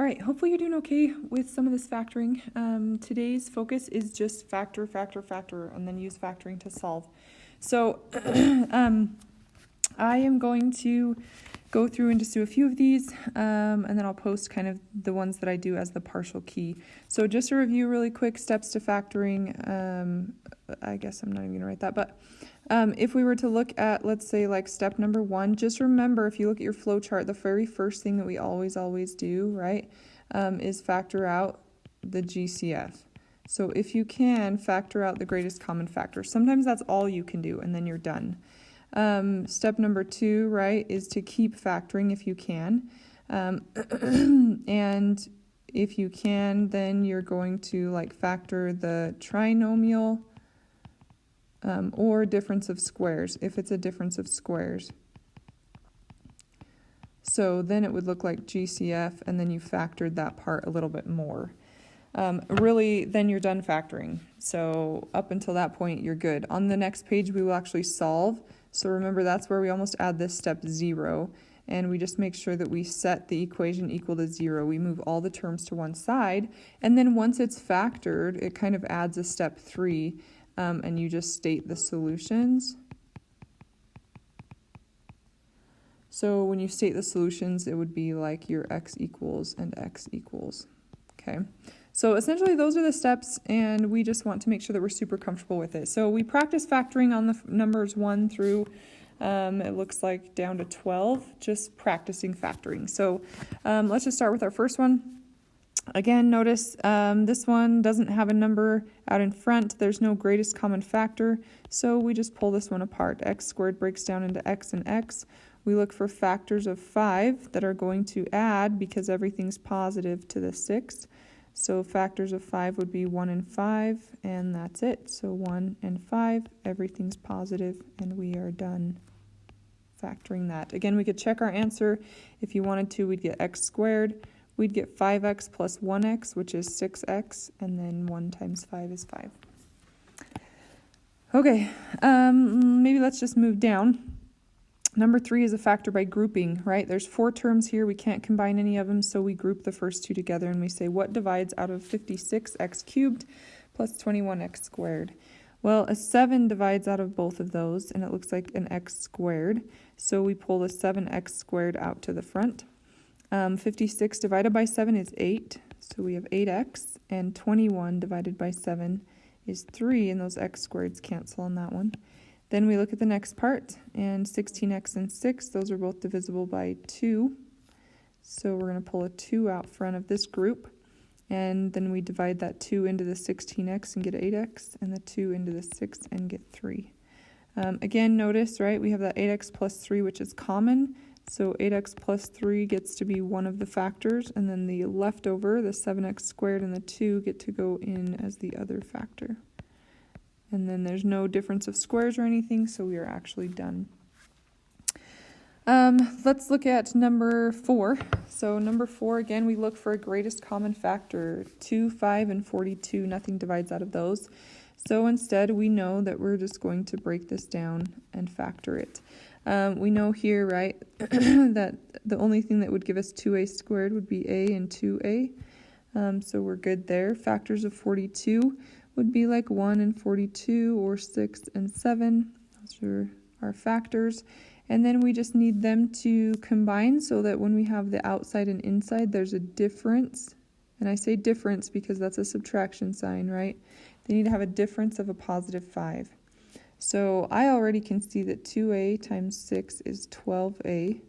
All right, hopefully you're doing okay with some of this factoring. Today's focus is just factor, and then use factoring to solve. So I am going to go through and just do a few of these, and then I'll post kind of the ones that I do as the partial key. So just to review really quick, steps to factoring, I guess I'm not even going to write that, but if we were to look at, let's say, like step number 1, just remember, if you look at your flow chart, the very first thing that we always do, right, is factor out the GCF. So if you can, factor out the greatest common factor. Sometimes that's all you can do, and then you're done. Step number 2, right, is to keep factoring if you can. And if you can, then you're going to like factor the trinomial or difference of squares, if it's a difference of squares. So then it would look like GCF, and then you factored that part a little bit more. Really, then you're done factoring. So up until that point, you're good. On the next page, we will actually solve. So remember, that's where we almost add this step 0, and we just make sure that we set the equation equal to 0. We move all the terms to one side, and then once it's factored, it kind of adds a step 3, and you just state the solutions. So when you state the solutions, it would be like your x equals and x equals. Okay. So essentially those are the steps, and we just want to make sure that we're super comfortable with it. So we practice factoring on the numbers 1 through, it looks like down to 12, just practicing factoring. So let's just start with our first one. Again, notice this one doesn't have a number out in front. There's no greatest common factor, so we just pull this one apart. X squared breaks down into x and x. We look for factors of 5 that are going to add because everything's positive to the 6. So factors of 5 would be 1 and 5, and that's it. So 1 and 5, everything's positive, and we are done factoring that. Again, we could check our answer. If you wanted to, we'd get x squared. We'd get 5x plus 1x, which is 6x, and then 1 times 5 is 5. Okay, maybe let's just move down. Number 3 is a factor by grouping, right? There's 4 terms here. We can't combine any of them, so we group the first 2 together, and we say, what divides out of 56x cubed plus 21x squared? Well, a 7 divides out of both of those, and it looks like an x squared. So we pull the 7x squared out to the front. 56 divided by 7 is 8, so we have 8x, and 21 divided by 7 is 3, and those x squareds cancel on that one. Then we look at the next part, and 16x and 6, those are both divisible by 2. So we're going to pull a 2 out front of this group, and then we divide that 2 into the 16x and get 8x, and the 2 into the 6 and get 3. Again, notice, right, we have that 8x plus 3, which is common. So 8x plus 3 gets to be one of the factors, and then the leftover, the 7x squared and the 2, get to go in as the other factor. And then there's no difference of squares or anything, so we are actually done. Let's look at number 4. So number 4, again, we look for a greatest common factor. 2, 5, and 42, nothing divides out of those. So instead, we know that we're just going to break this down and factor it. We know here, right, that the only thing that would give us 2a squared would be a and 2a. So we're good there. Factors of 42 would be like 1 and 42, or 6 and 7. Those are our factors. And then we just need them to combine so that when we have the outside and inside, there's a difference. And I say difference because that's a subtraction sign, right? They need to have a difference of a positive 5. So I already can see that 2a times 6 is 12a,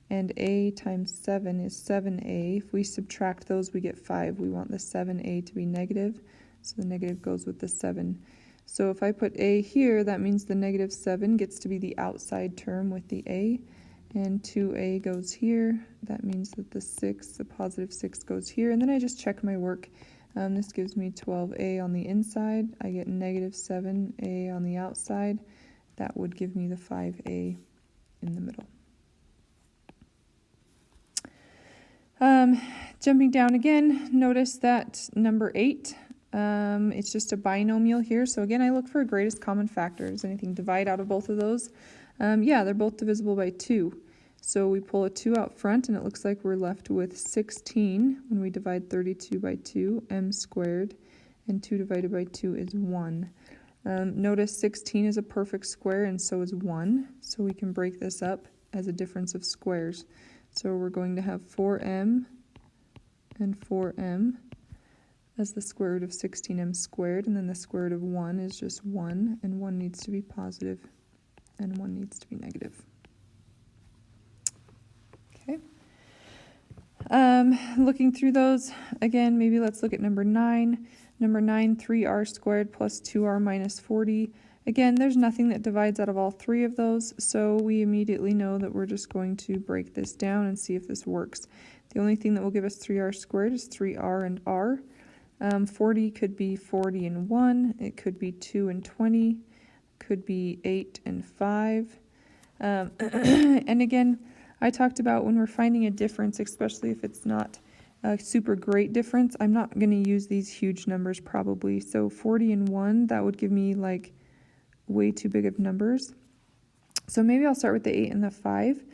and a times 7 is 7a. If we subtract those, we get 5. We want the 7a to be negative, so the negative goes with the 7. So if I put a here, that means the negative 7 gets to be the outside term with the a, and 2a goes here. That means that the positive 6 goes here, and then I just check my work. This gives me 12a on the inside. I get negative 7a on the outside. That would give me the 5a in the middle. Jumping down again, notice that number 8, it's just a binomial here. So again, I look for a greatest common factor. Does anything divide out of both of those? Yeah, they're both divisible by 2. So we pull a 2 out front, and it looks like we're left with 16 when we divide 32 by 2, m squared, and 2 divided by 2 is 1. Notice 16 is a perfect square, and so is 1, so we can break this up as a difference of squares. So we're going to have 4m and 4m as the square root of 16m squared, and then the square root of 1 is just 1, and 1 needs to be positive, and 1 needs to be negative. Okay. Looking through those, again, maybe let's look at number 9. Number 9, 3r squared plus 2r minus 40. Again, there's nothing that divides out of all three of those, so we immediately know that we're just going to break this down and see if this works. The only thing that will give us 3r squared is 3r and r. 40 could be 40 and 1, it could be 2 and 20, could be 8 and 5. And again, I talked about when we're finding a difference, especially if it's not a super great difference, I'm not going to use these huge numbers probably. So 40 and 1, that would give me like way too big of numbers. So maybe I'll start with the 8 and the 5.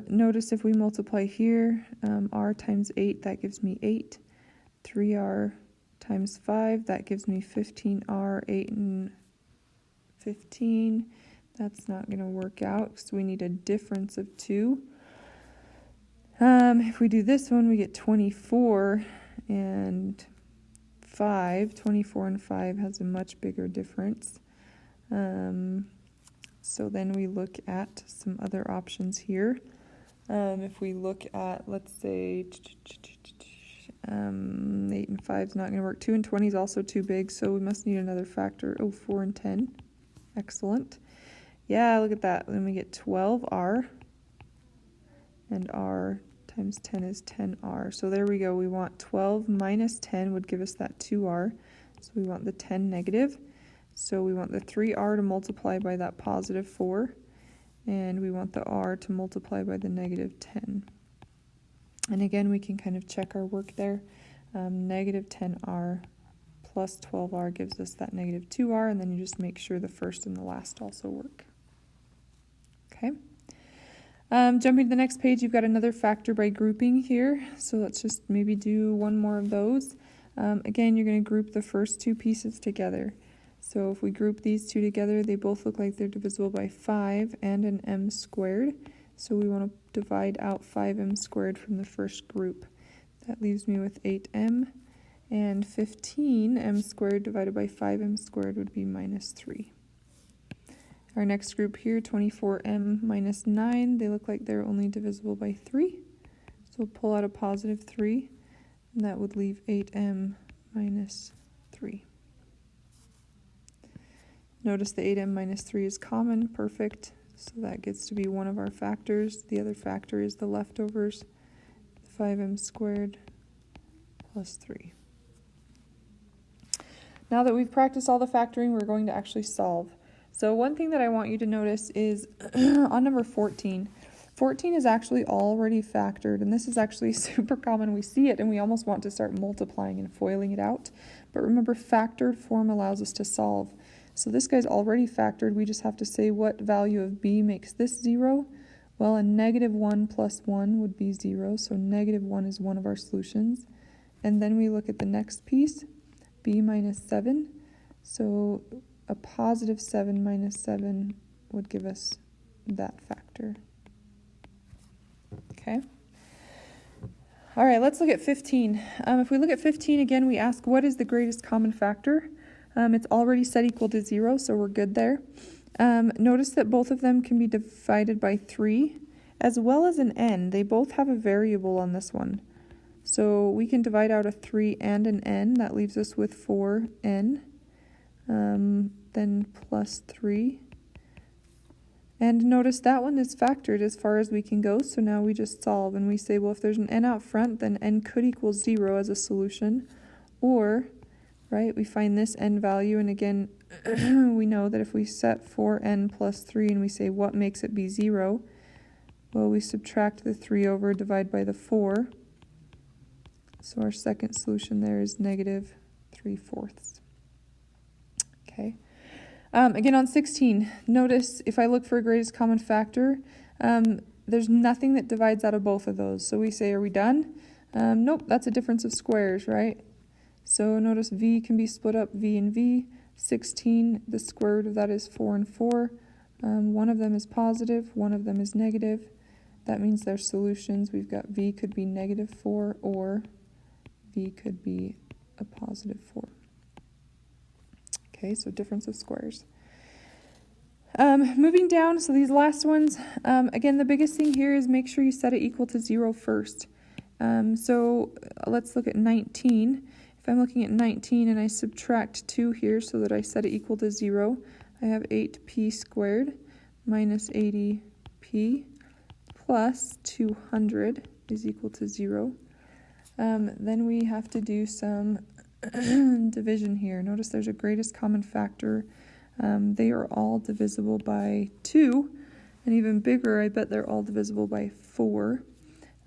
Notice if we multiply here, r times 8, that gives me 8. 3r times 5, that gives me 15r, 8 and 15. That's not going to work out because we need a difference of 2. If we do this one, we get 24 and 5. 24 and 5 has a much bigger difference. So then we look at some other options here. If we look at, let's say, 8 and 5 is not going to work. 2 and 20 is also too big, so we must need another factor. Oh, 4 and 10. Excellent. Yeah, look at that. Then we get 12r, and r times 10 is 10r. So there we go. We want 12 minus 10 would give us that 2r. So we want the 10 negative. So we want the 3r to multiply by that positive 4, and we want the r to multiply by the negative 10. And again, we can kind of check our work there. Negative 10r plus 12r gives us that negative 2r, and then you just make sure the first and the last also work. Okay. Jumping to the next page, you've got another factor by grouping here. So let's just maybe do one more of those. Again, you're going to group the first two pieces together. So if we group these two together, they both look like they're divisible by 5 and an m squared. So we want to divide out 5m squared from the first group. That leaves me with 8m, and 15m squared divided by 5m squared would be minus 3. Our next group here, 24m minus 9, they look like they're only divisible by 3. So we'll pull out a positive 3, and that would leave 8m minus 3. Notice the 8m minus 3 is common, perfect. So that gets to be one of our factors. The other factor is the leftovers, 5m squared plus 3. Now that we've practiced all the factoring, we're going to actually solve. So one thing that I want you to notice is on number 14. 14 is actually already factored, and this is actually super common. We see it and we almost want to start multiplying and foiling it out. But remember, factored form allows us to solve. So this guy's already factored. We just have to say what value of b makes this 0. Well, a negative 1 plus 1 would be 0, so negative 1 is one of our solutions. And then we look at the next piece, b minus 7. So a positive 7 minus 7 would give us that factor. Okay. All right, let's look at 15. If we look at 15 again, we ask what is the greatest common factor? It's already set equal to 0, so we're good there. Notice that both of them can be divided by 3, as well as an n. They both have a variable on this one. So we can divide out a 3 and an n. That leaves us with 4n, then plus 3. And notice that one is factored as far as we can go, so now we just solve. And we say, well, if there's an n out front, then n could equal 0 as a solution. Or, right, we find this n value, and again, we know that if we set 4n plus 3 and we say what makes it be 0, well, we subtract the 3 over, divide by the 4. So our second solution there is negative 3/4. Okay. Again, on 16, notice if I look for a greatest common factor, there's nothing that divides out of both of those. So we say, are we done? Nope, that's a difference of squares, right? So notice v can be split up, v and v. 16, the square root of that is 4 and 4. One of them is positive, one of them is negative. That means they're solutions. We've got v could be -4 or v could be a +4. Okay, so difference of squares. Moving down, so these last ones, again, the biggest thing here is make sure you set it equal to 0 first. So let's look at 19. If I'm looking at 19 and I subtract 2 here so that I set it equal to 0, I have 8p squared minus 80p plus 200 is equal to 0. Then we have to do some division here. Notice there's a greatest common factor. They are all divisible by 2, and even bigger, I bet they're all divisible by 4.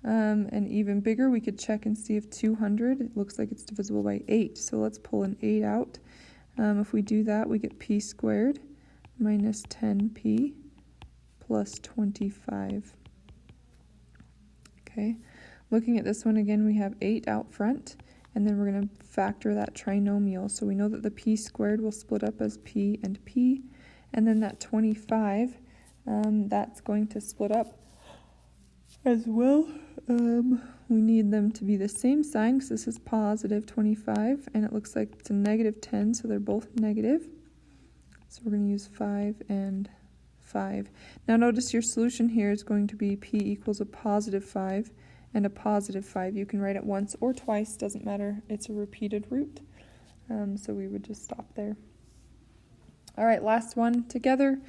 And even bigger, we could check and see if 200, it looks like it's divisible by 8. So let's pull an 8 out. If we do that, we get p squared minus 10p plus 25. Okay, looking at this one again, we have 8 out front. And then we're going to factor that trinomial. So we know that the p squared will split up as p and p. And then that 25, that's going to split up as well. We need them to be the same sign because this is positive 25. And it looks like it's a negative 10, so they're both negative. So we're going to use 5 and 5. Now notice your solution here is going to be p equals a +5. And a +5. You can write it once or twice, doesn't matter. It's a repeated root. So we would just stop there. All right, last one together.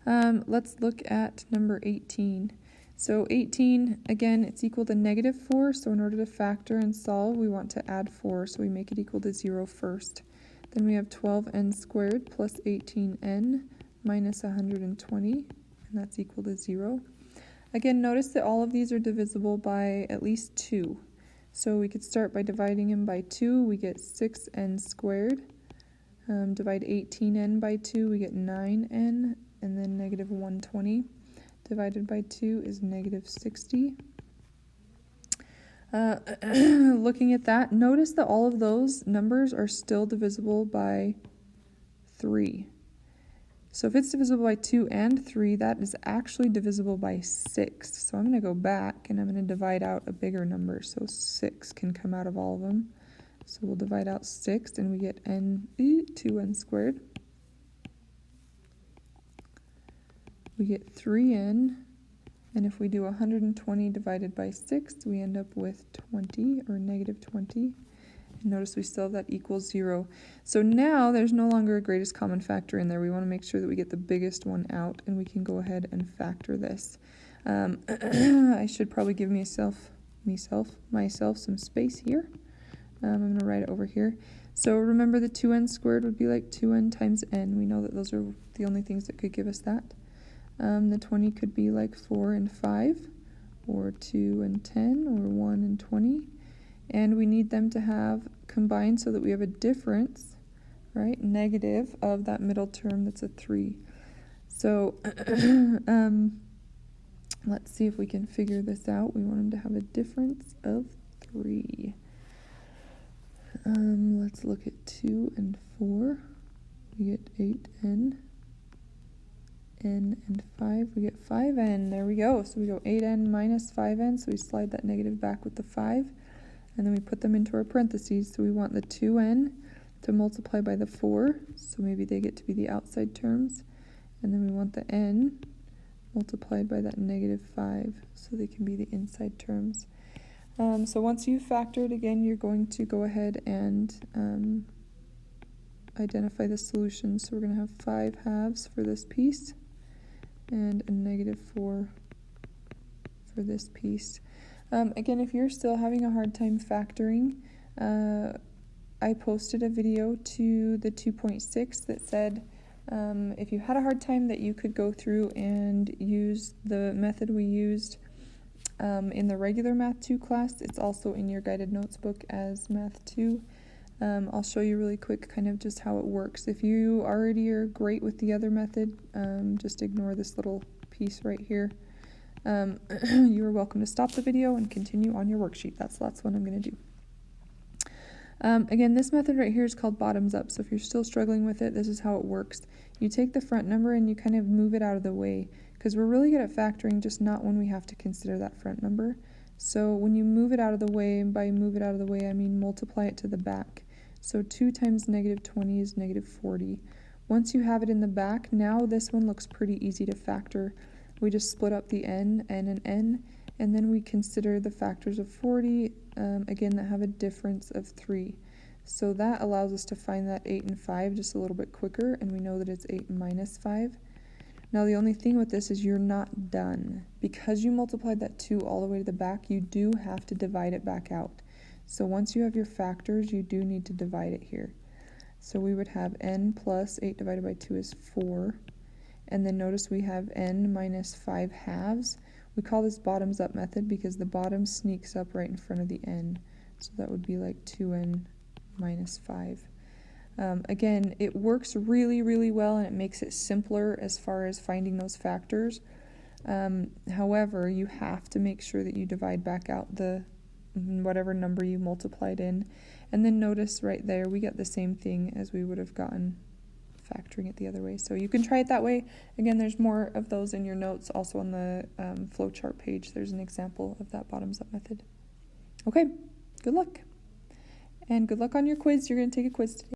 Let's look at number 18. So 18, again, it's equal to -4. So in order to factor and solve, we want to add 4. So we make it equal to 0 first. Then we have 12n squared plus 18n minus 120. And that's equal to 0. Again, notice that all of these are divisible by at least 2. So we could start by dividing them by 2. We get 6n squared. Divide 18n by 2, we get 9n. And then -120 divided by 2 is -60. Looking at that, notice that all of those numbers are still divisible by 3. So if it's divisible by 2 and 3, that is actually divisible by 6. So I'm going to go back and I'm going to divide out a bigger number. So 6 can come out of all of them. So we'll divide out 6 and we get 2n squared. We get 3n. And if we do 120 divided by 6, we end up with 20 or -20. Notice we still have that equals 0. So now there's no longer a greatest common factor in there. We want to make sure that we get the biggest one out, and we can go ahead and factor this. I should probably give myself some space here. I'm going to write it over here. So remember the 2n squared would be like 2n times n. We know that those are the only things that could give us that. The 20 could be like 4 and 5, or 2 and 10, or 1 and 20. And we need them to have combined so that we have a difference, right, negative of that middle term that's a 3. So let's see if we can figure this out. We want them to have a difference of 3. Let's look at 2 and 4. We get 8n. N and 5. We get 5n. There we go. So we go 8n minus 5n. So we slide that negative back with the 5. And then we put them into our parentheses. So we want the 2n to multiply by the 4. So maybe they get to be the outside terms. And then we want the n multiplied by that -5. So they can be the inside terms. So once you've factored, again, you're going to go ahead and identify the solution. So we're going to have 5 halves for this piece and a -4 for this piece. Again, if you're still having a hard time factoring, I posted a video to the 2.6 that said if you had a hard time that you could go through and use the method we used in the regular Math 2 class. It's also in your guided notes book as Math 2. I'll show you really quick kind of just how it works. If you already are great with the other method, just ignore this little piece right here. You are welcome to stop the video and continue on your worksheet. That's what I'm going to do. Again, this method right here is called bottoms up. So if you're still struggling with it, this is how it works. You take the front number and you kind of move it out of the way, because we're really good at factoring, just not when we have to consider that front number. So when you move it out of the way, and by move it out of the way, I mean multiply it to the back. So 2 times negative 20 is negative 40. Once you have it in the back, now this one looks pretty easy to factor. We just split up the n and an n, and then we consider the factors of 40, again, that have a difference of 3. So that allows us to find that 8 and 5 just a little bit quicker, and we know that it's 8 minus 5. Now the only thing with this is you're not done. Because you multiplied that 2 all the way to the back, you do have to divide it back out. So once you have your factors, you do need to divide it here. So we would have n plus 8 divided by 2 is 4. And then notice we have n minus 5 halves. We call this bottoms up method because the bottom sneaks up right in front of the n. So that would be like 2n minus 5. Again, it works really, really well, and it makes it simpler as far as finding those factors. However, you have to make sure that you divide back out the whatever number you multiplied in. And then notice right there, we get the same thing as we would have gotten factoring it the other way. So you can try it that way. Again, there's more of those in your notes. Also on the flowchart page, there's an example of that bottoms up method. Okay, good luck. And good luck on your quiz. You're going to take a quiz today.